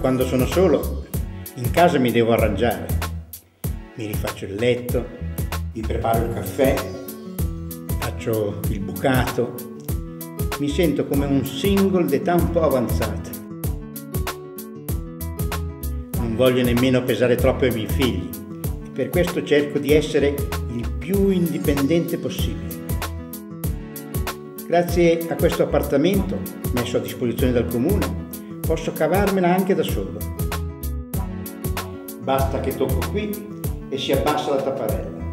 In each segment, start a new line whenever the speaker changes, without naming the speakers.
quando sono solo, in casa mi devo arrangiare. Mi rifaccio il letto, mi preparo il caffè, faccio il bucato. Mi sento come un single d'età un po' avanzata. Non voglio nemmeno pesare troppo ai miei figli e per questo cerco di essere il più indipendente possibile. Grazie a questo appartamento messo a disposizione dal comune posso cavarmela anche da solo. Basta che tocco qui e si abbassa la tapparella.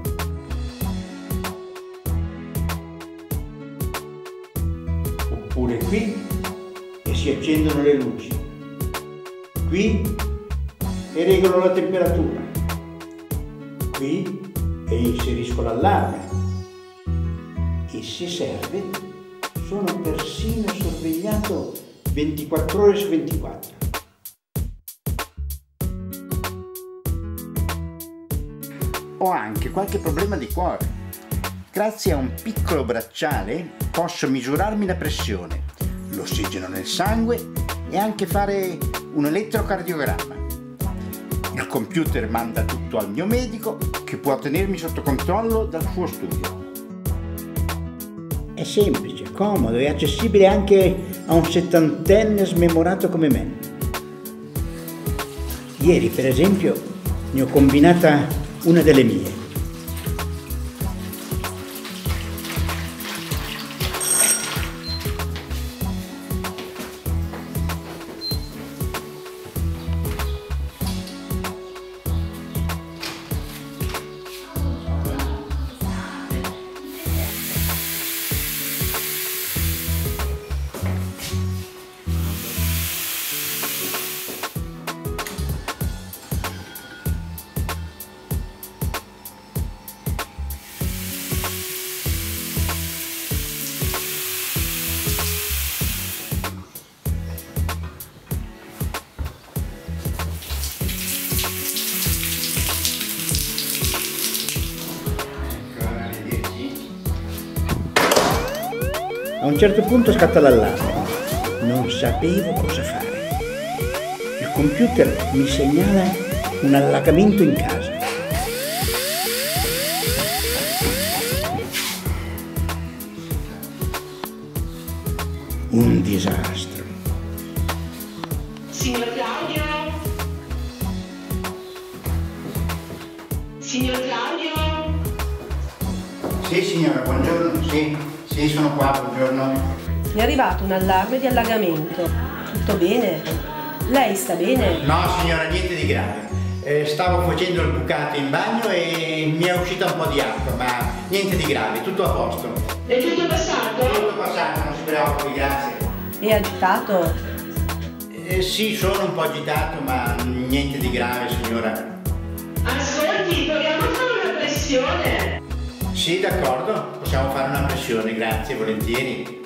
Oppure qui e si accendono le luci. Qui e regolo la temperatura. Qui e inserisco l'allarme. E se serve, sono persino sorvegliato 24 ore su 24. Ho anche qualche problema di cuore. Grazie a un piccolo bracciale posso misurarmi la pressione, l'ossigeno nel sangue e anche fare un elettrocardiogramma. Il computer manda tutto al mio medico che può tenermi sotto controllo dal suo studio. È semplice, comodo e accessibile anche a un settantenne smemorato come me. Ieri, per esempio, ne ho combinata una delle mie. A un certo punto scatta l'allarme. Non sapevo cosa fare. Il computer mi segnala un allagamento in casa. Un disastro.
Signor Claudio? Signor Claudio?
Sì, signora, buongiorno. Sì, sono qua, buongiorno.
Mi è arrivato un allarme di allagamento. Tutto bene? Lei sta bene?
No, signora, niente di grave. Stavo facendo il bucato in bagno e mi è uscita un po' di acqua, ma niente di grave, tutto a posto.
È tutto passato?
Tutto passato, non si preoccupi, grazie.
È agitato?
Sì, sono un po' agitato, ma niente di grave, signora.
Ascolti, proviamo a fare una pressione.
Sì, d'accordo, possiamo fare una pressione, grazie, volentieri.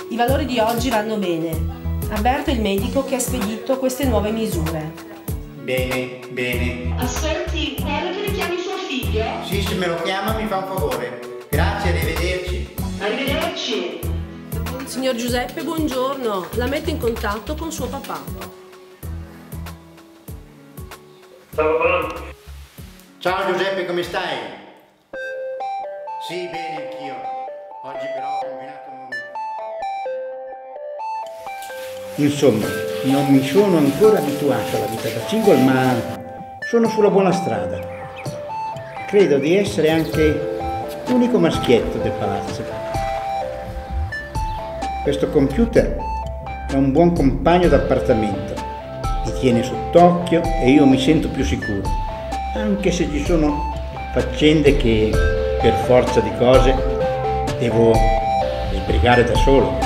I valori di oggi vanno bene. Avverto il medico che ha spedito queste nuove misure.
Bene, bene.
Ascolti, quello che richiami suo figlio?
Sì, se me lo chiama mi fa un favore. Grazie, arrivederci.
Arrivederci.
Signor Giuseppe, buongiorno. La metto in contatto con suo papà.
Ciao papà.
Ciao Giuseppe, come stai? Sì, bene, anch'io. Oggi però ho combinato Insomma, non mi sono ancora abituato alla vita da single, ma sono sulla buona strada. Credo di essere anche l'unico maschietto del palazzo. Questo computer è un buon compagno d'appartamento, mi tiene sott'occhio e io mi sento più sicuro, anche se ci sono faccende che per forza di cose devo sbrigare da solo.